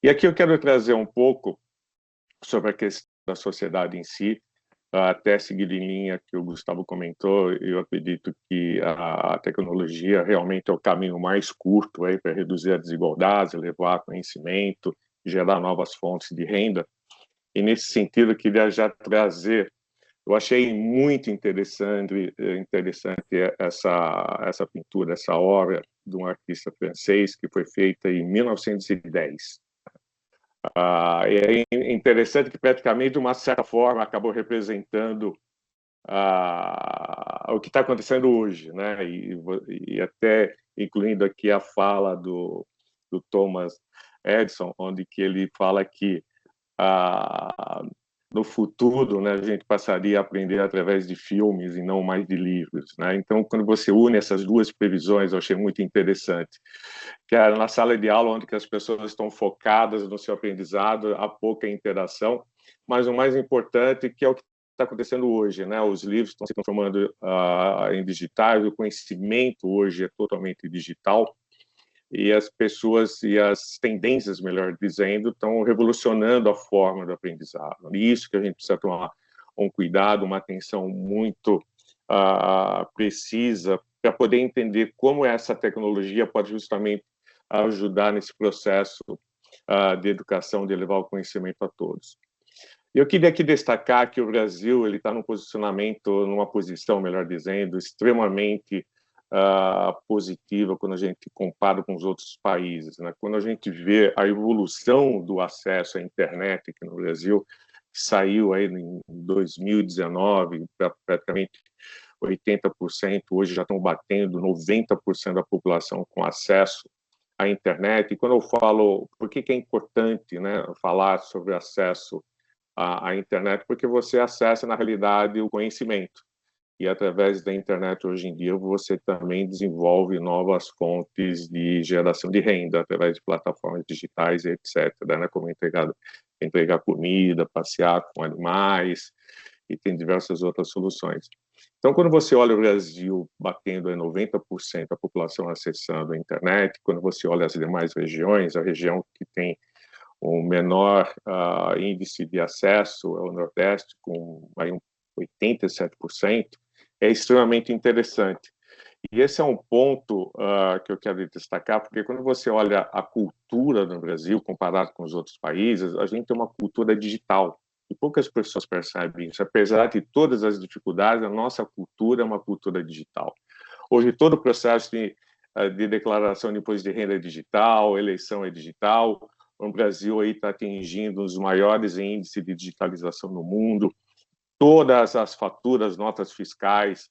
E aqui eu quero trazer um pouco sobre a questão da sociedade em si, até seguir em linha que o Gustavo comentou. Eu acredito que a tecnologia realmente é o caminho mais curto aí para reduzir a desigualdade, levar conhecimento, gerar novas fontes de renda. E nesse sentido, eu queria já trazer, eu achei muito interessante essa pintura, essa obra de um artista francês que foi feita em 1910. É interessante que praticamente, de uma certa forma, acabou representando o que está acontecendo hoje, né? E até incluindo aqui a fala do Thomas Edison, onde que ele fala que no futuro, né, a gente passaria a aprender através de filmes e não mais de livros, né? Então, quando você une essas duas previsões, eu achei muito interessante, que é na sala de aula onde que as pessoas estão focadas no seu aprendizado, há pouca interação, mas o mais importante que é o que está acontecendo hoje, né? Os livros estão se transformando em digitais, o conhecimento hoje é totalmente digital, e as pessoas e as tendências, melhor dizendo, estão revolucionando a forma do aprendizado. E isso que a gente precisa tomar um cuidado, uma atenção muito precisa para poder entender como essa tecnologia pode justamente ajudar nesse processo de educação, de levar o conhecimento a todos. Eu queria aqui destacar que o Brasil ele está num posicionamento, numa posição, melhor dizendo, extremamente positiva quando a gente compara com os outros países, né? Quando a gente vê a evolução do acesso à internet aqui no Brasil, saiu aí em 2019, praticamente 80%, hoje já estão batendo 90% da população com acesso à internet. E quando eu falo, por que é importante, né, falar sobre acesso à internet? Porque você acessa, na realidade, o conhecimento. E através da internet, hoje em dia, você também desenvolve novas fontes de geração de renda, através de plataformas digitais, etc., né? Como entregar comida, passear com animais, e tem diversas outras soluções. Então, quando você olha o Brasil batendo em 90% da população acessando a internet, quando você olha as demais regiões, a região que tem o menor índice de acesso é o Nordeste, com aí 87%, é extremamente interessante. E esse é um ponto que eu quero destacar, porque quando você olha a cultura no Brasil, comparado com os outros países, a gente tem uma cultura digital, e poucas pessoas percebem isso. Apesar de todas as dificuldades, a nossa cultura é uma cultura digital. Hoje, todo o processo de declaração de imposto de renda é digital, eleição é digital, o Brasil aí está atingindo os maiores índices de digitalização no mundo, todas as faturas, notas fiscais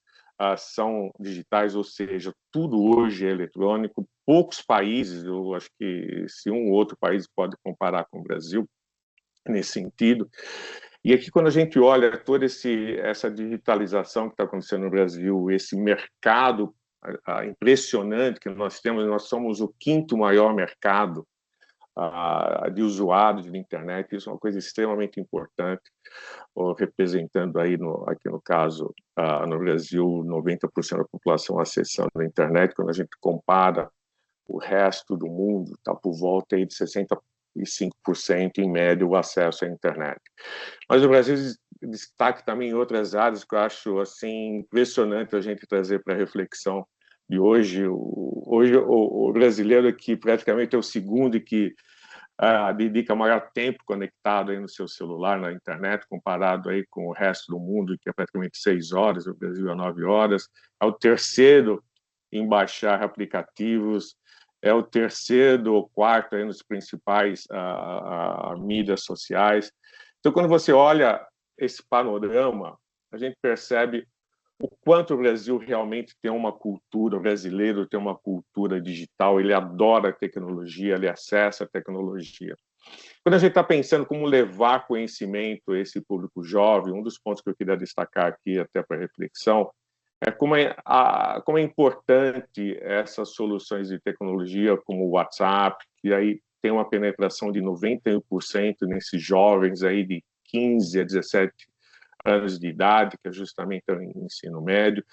são digitais, ou seja, tudo hoje é eletrônico. Poucos países, eu acho que se um ou outro país pode comparar com o Brasil nesse sentido. E aqui, quando a gente olha toda essa digitalização que está acontecendo no Brasil, esse mercado impressionante que nós temos, nós somos o quinto maior mercado de usuários de internet, isso é uma coisa extremamente importante, representando aí, aqui no caso, no Brasil, 90% da população acessando a internet. Quando a gente compara o resto do mundo, está por volta aí de 65% em média o acesso à internet. Mas o Brasil destaca também em outras áreas que eu acho assim impressionante a gente trazer para a reflexão de hoje. Hoje o brasileiro que praticamente é o segundo que dedica maior tempo conectado aí no seu celular, na internet, comparado aí com o resto do mundo, que é praticamente 6 horas, o Brasil é 9 horas, é o terceiro em baixar aplicativos, é o terceiro ou quarto aí nos principais mídias sociais. Então, quando você olha esse panorama, a gente percebe o quanto o Brasil realmente tem uma cultura, o brasileiro tem uma cultura digital, ele adora a tecnologia, ele acessa a tecnologia. Quando a gente está pensando como levar conhecimento a esse público jovem, um dos pontos que eu queria destacar aqui, até para reflexão, é como é importante essas soluções de tecnologia, como o WhatsApp, que aí tem uma penetração de 91% nesses jovens aí de 15 a 17 anos de idade, que é justamente o ensino médio.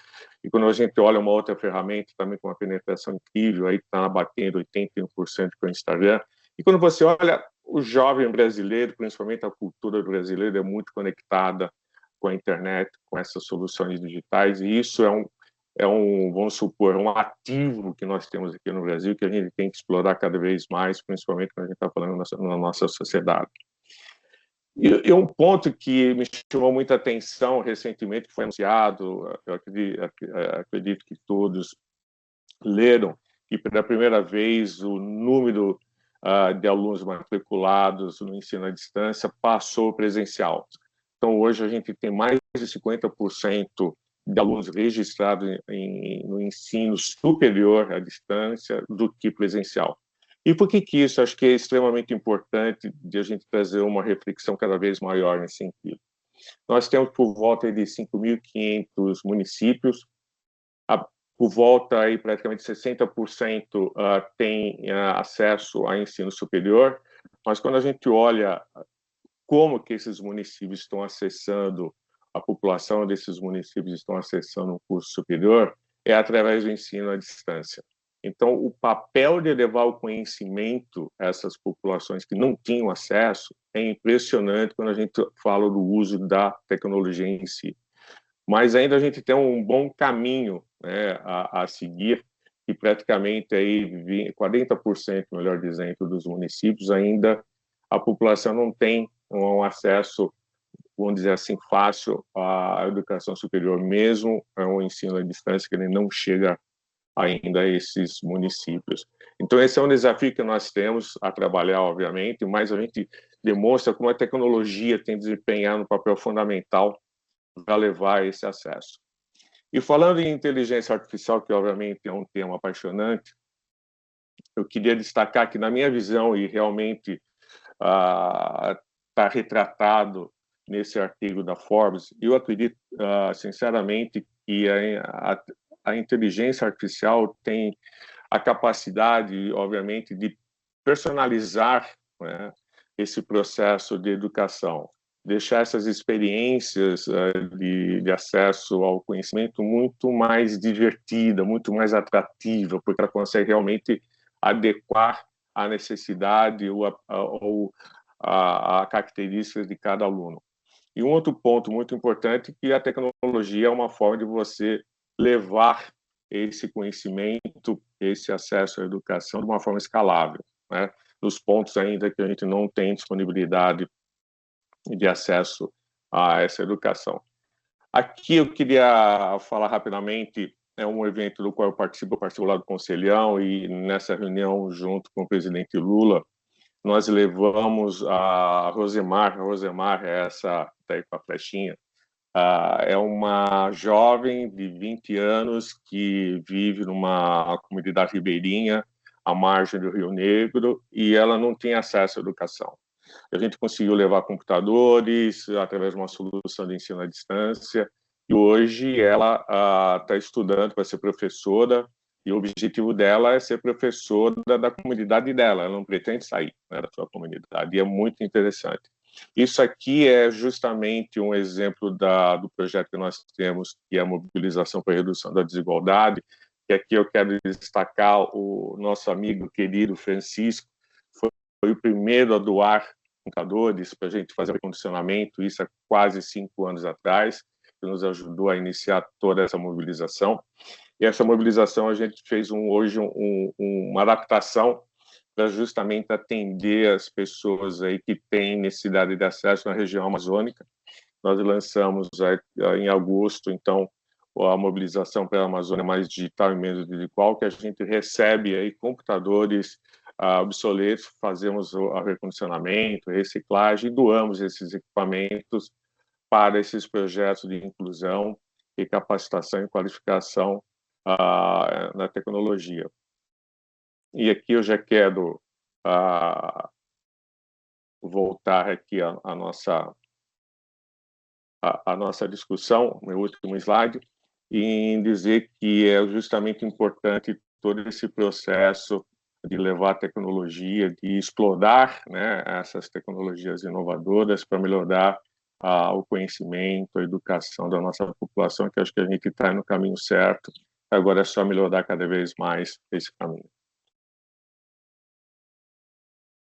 E quando a gente olha uma outra ferramenta, também com uma penetração incrível, aí está batendo 81% com o Instagram. E quando você olha o jovem brasileiro, principalmente a cultura brasileira, é muito conectada com a internet, com essas soluções digitais, e isso vamos supor, um ativo que nós temos aqui no Brasil, que a gente tem que explorar cada vez mais, principalmente quando a gente está falando na nossa sociedade. E um ponto que me chamou muita atenção recentemente, que foi anunciado, eu acredito que todos leram, que pela primeira vez o número de alunos matriculados no ensino à distância passou presencial. Então, hoje a gente tem mais de 50% de alunos registrados no ensino superior à distância do que presencial. E por que isso? Acho que é extremamente importante de a gente trazer uma reflexão cada vez maior nesse sentido. Nós temos por volta de 5.500 municípios, por volta aí praticamente 60% tem acesso a ensino superior, mas quando a gente olha como que esses municípios estão acessando, a população desses municípios estão acessando um curso superior, é através do ensino à distância. Então, o papel de levar o conhecimento a essas populações que não tinham acesso é impressionante quando a gente fala do uso da tecnologia em si. Mas ainda a gente tem um bom caminho, né, a seguir, e praticamente aí 40%, melhor dizendo, dos municípios ainda a população não tem um acesso, vamos dizer assim, fácil à educação superior, mesmo ao ensino à distância, que ele não chega ainda a esses municípios. Então, esse é um desafio que nós temos a trabalhar, obviamente, mas a gente demonstra como a tecnologia tem desempenhado um papel fundamental para levar esse acesso. E falando em inteligência artificial, que obviamente é um tema apaixonante, eu queria destacar que, na minha visão, e realmente está retratado nesse artigo da Forbes, eu acredito, sinceramente, que a inteligência artificial tem a capacidade, obviamente, de personalizar, né, esse processo de educação, deixar essas experiências de acesso ao conhecimento muito mais divertida, muito mais atrativa, porque ela consegue realmente adequar a necessidade ou a características de cada aluno. E um outro ponto muito importante é que a tecnologia é uma forma de você levar esse conhecimento, esse acesso à educação de uma forma escalável, né? Nos pontos ainda que a gente não tem disponibilidade de acesso a essa educação. Aqui eu queria falar rapidamente, é um evento do qual eu participo lá do Conselhão, e nessa reunião, junto com o presidente Lula, nós levamos a Rosemar é essa daí com a flechinha, é uma jovem de 20 anos que vive numa comunidade ribeirinha, à margem do Rio Negro, e ela não tem acesso à educação. A gente conseguiu levar computadores através de uma solução de ensino à distância, e hoje ela está estudando para ser professora, e o objetivo dela é ser professora da comunidade dela, ela não pretende sair, né, da sua comunidade, e é muito interessante. Isso aqui é justamente um exemplo do projeto que nós temos, que é a mobilização para a redução da desigualdade, que aqui eu quero destacar o nosso amigo querido Francisco, foi o primeiro a doar computadores para a gente fazer o recondicionamento, isso há quase 5 anos atrás, que nos ajudou a iniciar toda essa mobilização. E essa mobilização a gente fez hoje uma adaptação para justamente atender as pessoas aí que têm necessidade de acesso na região amazônica. Nós lançamos em agosto, então, a mobilização para a Amazônia mais digital e menos digital, que a gente recebe aí computadores obsoletos, fazemos o recondicionamento, reciclagem, e doamos esses equipamentos para esses projetos de inclusão e capacitação e qualificação na tecnologia. E aqui eu já quero voltar aqui a nossa discussão, meu último slide, em dizer que é justamente importante todo esse processo de levar a tecnologia, de explorar, né, essas tecnologias inovadoras para melhorar o conhecimento, a educação da nossa população, que acho que a gente está no caminho certo. Agora é só melhorar cada vez mais esse caminho.